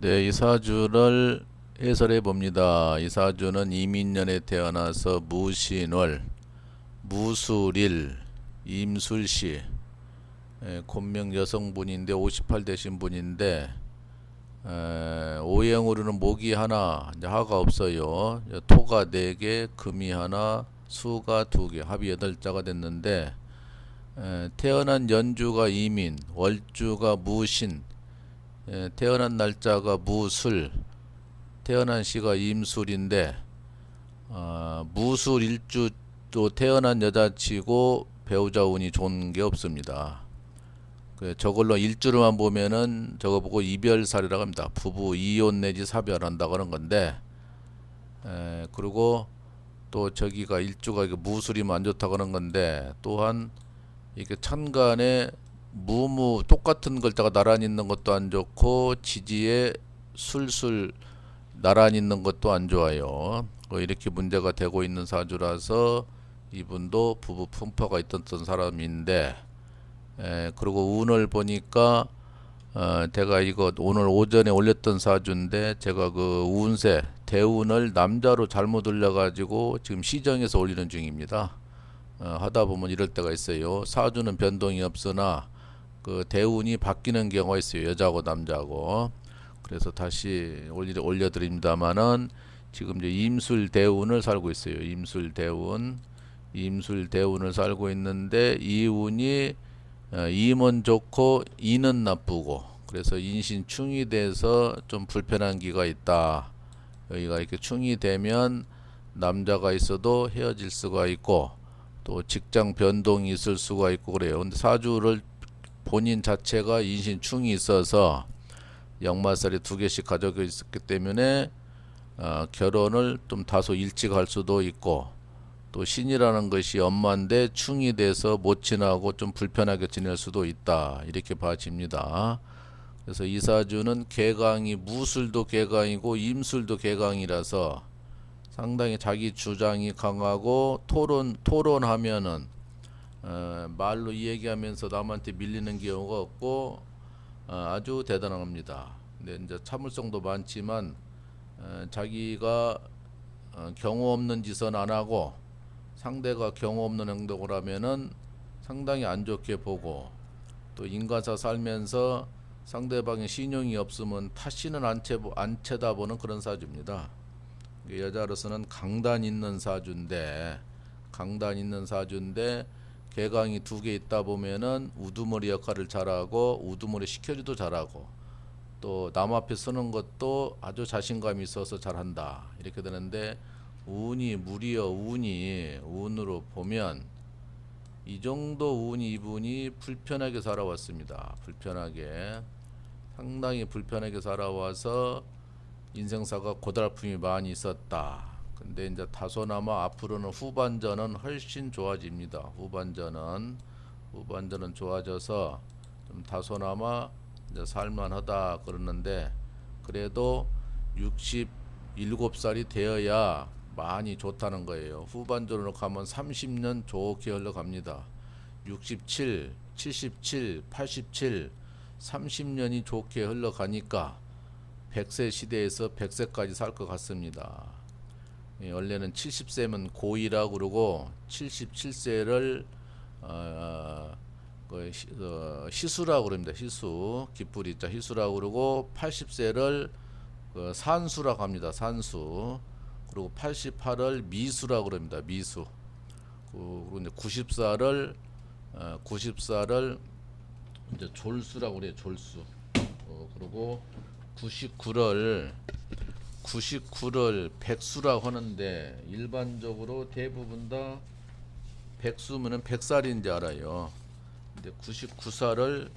네, 이 사주를 해설해 봅니다. 이 사주는 이민년에 태어나서 무신월, 무술일, 임술시, 곤명 여성분인데 58 되신 분인데 오행으로는 목이 하나, 이제 하가 없어요. 토가 4개, 금이 하나, 수가 2개, 합이 8자가 됐는데 태어난 연주가 이민, 월주가 무신, 태어난 날짜가 무술, 태어난 시가 임술인데 무술 일주도 태어난 여자치고 배우자 운이 좋은 게 없습니다. 저걸로 일주로만 보면은 저거 보고 이별살이라고 합니다. 부부 이혼 내지 사별한다고 하는 건데 그리고 또 저기가 일주가 이거 무술이면 안 좋다고 하는 건데 또한 이게 천간에 무무 똑같은 글자가 나란히 있는 것도 안 좋고 지지에 술술 나란히 있는 것도 안 좋아요. 이렇게 문제가 되고 있는 사주라서 이분도 부부 풍파가 있던 사람인데 그리고 운을 보니까 제가 이거 오늘 오전에 올렸던 사주인데 제가 그 운세 대운을 남자로 잘못 올려가지고 지금 시정해서 올리는 중입니다. 하다 보면 이럴 때가 있어요. 사주는 변동이 없으나 그 대운이 바뀌는 경우가 있어요. 여자고 남자고. 그래서 다시 올려드립니다만은 지금 이제 임술 대운을 살고 있어요. 임술 대운을 살고 있는데 이 운이 임은 좋고 인은 나쁘고 그래서 인신 충이 돼서 좀 불편한 기가 있다. 여기가 이렇게 충이 되면 남자가 있어도 헤어질 수가 있고 또 직장 변동이 있을 수가 있고 그래요. 근데 사주를 본인 자체가 인신충이 있어서 역마살이 2개씩 가지고 있었기 때문에 결혼을 좀 다소 일찍 할 수도 있고 또 신이라는 것이 엄마인데 충이 돼서 못 지나고 좀 불편하게 지낼 수도 있다. 이렇게 봐집니다. 그래서 이 사주는 개강이 무술도 개강이고 임술도 개강이라서 상당히 자기 주장이 강하고 토론하면은 말로 이야기하면서 남한테 밀리는 경우가 없고 아주 대단합니다. 근데 이제 참을성도 많지만 자기가 경우 없는 짓은 안 하고 상대가 경우 없는 행동을 하면은 상당히 안 좋게 보고 또 인간사 살면서 상대방의 신용이 없으면 타신은 안 쳐다보는 그런 사주입니다. 여자로서는 강단 있는 사주인데 개강이 2개 있다 보면은 우두머리 역할을 잘하고 우두머리 시켜주도 잘하고 또 남 앞에 서는 것도 아주 자신감이 있어서 잘한다 이렇게 되는데 운이 무리여 운으로 보면 이 정도 운이 이분이 불편하게 살아왔습니다. 상당히 불편하게 살아와서 인생사가 고달픔이 많이 있었다. 근데 이제 다소나마 앞으로는 후반전은 훨씬 좋아집니다. 후반전은 좋아져서 좀 다소나마 이제 살만하다 그러는데 그래도 67살이 되어야 많이 좋다는 거예요. 후반전으로 가면 30년 좋게 흘러갑니다. 67, 77, 87, 30년이 좋게 흘러가니까 100세 시대에서 100세까지 살 것 같습니다. 원래는 70세면 고이라고 그러고 77세를 희수라고 그럽니다. 희수, 기쁘리 자 희수라고 그러고 80세를 산수라고 합니다. 산수. 그리고 88을 미수라고 그럽니다. 미수. 그리고 이제 90살을 이제 졸수라고 그래요. 졸수. 그리고 99를 백수라고 하는데 일반적으로 대부분 다 백수면은 100살인지 알아요. 근데 99살을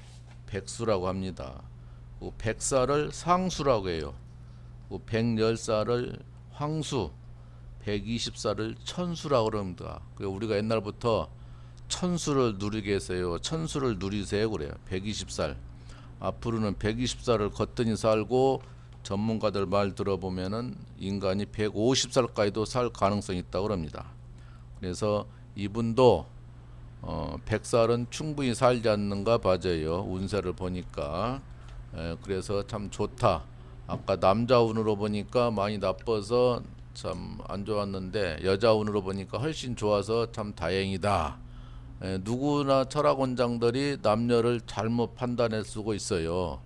백수라고 합니다. 100살을 상수라고 해요. 110살을 황수, 120살을 천수라고 그럽니다. 우리가 옛날부터 천수를 누리게 했어요. 천수를 누리세요 그래요. 120살. 앞으로는 120살을 거뜬히 살고 전문가들 말 들어보면은 인간이 150살까지도 살 가능성이 있다고 합니다. 그래서 이분도 100살은 충분히 살지 않는가 봐져요. 운세를 보니까. 그래서 참 좋다. 아까 남자 운으로 보니까 많이 나빠서 참 안 좋았는데 여자 운으로 보니까 훨씬 좋아서 참 다행이다. 누구나 철학원장들이 남녀를 잘못 판단해 쓰고 있어요.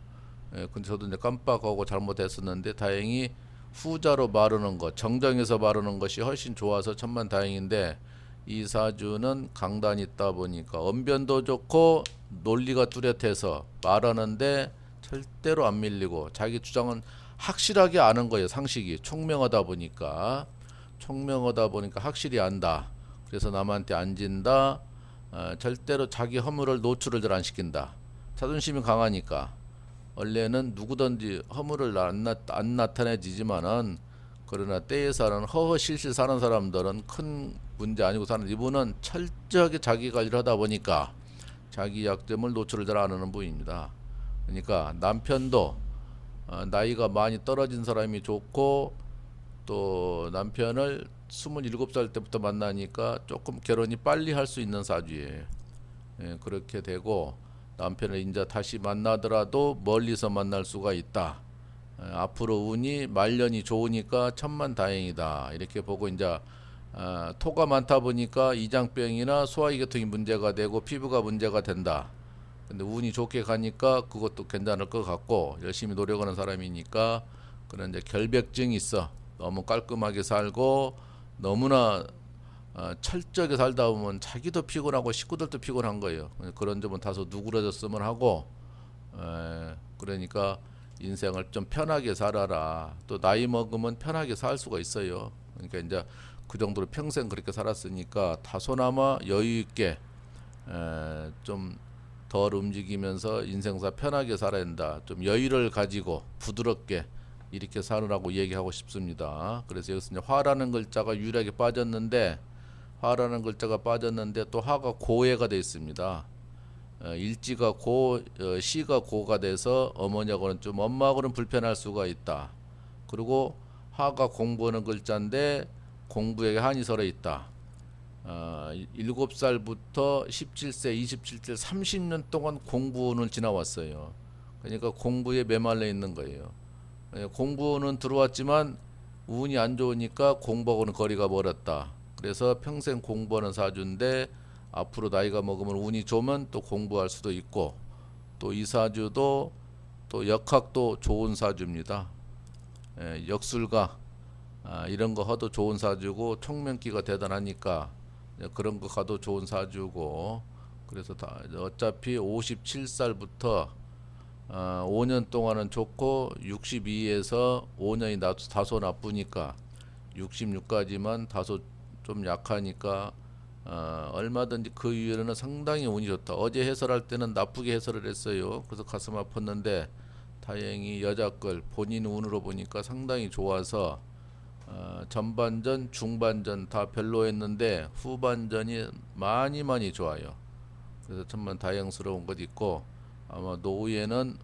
근데 저도 이제 깜빡하고 잘못했었는데 다행히 후자로 말하는 것, 정정해서 말하는 것이 훨씬 좋아서 천만 다행인데 이 사주는 강단이 있다 보니까 언변도 좋고 논리가 뚜렷해서 말하는데 절대로 안 밀리고 자기 주장은 확실하게 아는 거예요. 상식이 총명하다 보니까 확실히 안다. 그래서 남한테 안 진다. 절대로 자기 허물을 노출을 잘 안 시킨다. 자존심이 강하니까 원래는 누구든지 허물을 안 나타내지지만은 그러나 때에 사는 허허실실 사는 사람들은 큰 문제 아니고 사는 이분은 철저하게 자기 관리를 하다 보니까 자기 약점을 노출을 잘 안 하는 분입니다. 그러니까 남편도 나이가 많이 떨어진 사람이 좋고 또 남편을 27살 때부터 만나니까 조금 결혼이 빨리 할 수 있는 사주예요. 그렇게 되고 남편을 이제 다시 만나더라도 멀리서 만날 수가 있다. 앞으로 운이 말년이 좋으니까 천만다행이다. 이렇게 보고 이제 토가 많다 보니까 이장병이나 소화기계통이 문제가 되고 피부가 문제가 된다. 근데 운이 좋게 가니까 그것도 괜찮을 것 같고 열심히 노력하는 사람이니까 그런 이제 결백증이 있어. 너무 깔끔하게 살고 너무나 철저하게 살다 보면 자기도 피곤하고 식구들도 피곤한 거예요. 그런 점은 다소 누그러졌으면 하고 그러니까 인생을 좀 편하게 살아라. 또 나이 먹으면 편하게 살 수가 있어요. 그러니까 이제 그 정도로 평생 그렇게 살았으니까 다소나마 여유 있게 좀 덜 움직이면서 인생사 편하게 살아야 된다. 좀 여유를 가지고 부드럽게 이렇게 살으라고 얘기하고 싶습니다. 그래서 여기서 이제 화라는 글자가 유일하게 빠졌는데 또 화가 고해가 되어 있습니다. 일지가 고, 시가 고가 돼서 어머니하고는 좀 엄마하고는 불편할 수가 있다. 그리고 화가 공부하는 글자인데 공부에게 한이 서려 있다. 7살부터 17세, 27세, 30년 동안 공부운을 지나왔어요. 그러니까 공부에 메말라 있는 거예요. 공부운은 들어왔지만 운이 안 좋으니까 공부하고는 거리가 멀었다. 그래서 평생 공부하는 사주인데 앞으로 나이가 먹으면 운이 좋으면 또 공부할 수도 있고 또 이 사주도 또 역학도 좋은 사주입니다. 역술가 이런 거 해도 좋은 사주고 총명기가 대단하니까 그런 거 가도 좋은 사주고 그래서 다 어차피 57살부터 5년 동안은 좋고 62에서 5년이 다소 나쁘니까 66까지만 다소 좀 약하니까 얼마든지 그 이후에는 상당히 운이 좋다. 어제 해설할 때는 나쁘게 해설을 했어요. 그래서 가슴 아팠는데 다행히 여자 걸 본인 운으로 보니까 상당히 좋아서 전반전, 중반전 다 별로였는데 후반전이 많이 좋아요. 그래서 정말 다행스러운 것 있고 아마 노후에는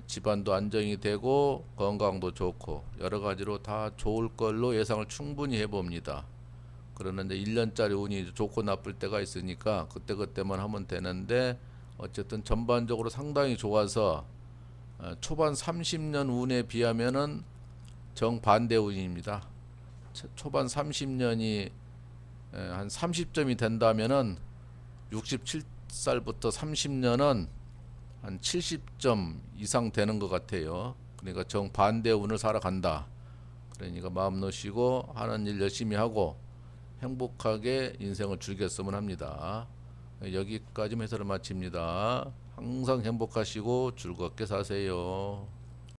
집안도 안정이 되고 건강도 좋고 여러 가지로 다 좋을 걸로 예상을 충분히 해봅니다. 그러는데 1년짜리 운이 좋고 나쁠 때가 있으니까 그때그때만 하면 되는데 어쨌든 전반적으로 상당히 좋아서 초반 30년 운에 비하면은 정반대 운입니다. 초반 30년이 한 30점이 된다면은 67살부터 30년은 한 70점 이상 되는 것 같아요. 그러니까 정반대 운을 살아간다. 그러니까 마음 놓으시고 하는 일 열심히 하고 행복하게 인생을 즐겼으면 합니다. 여기까지 해설을 마칩니다. 항상 행복하시고 즐겁게 사세요.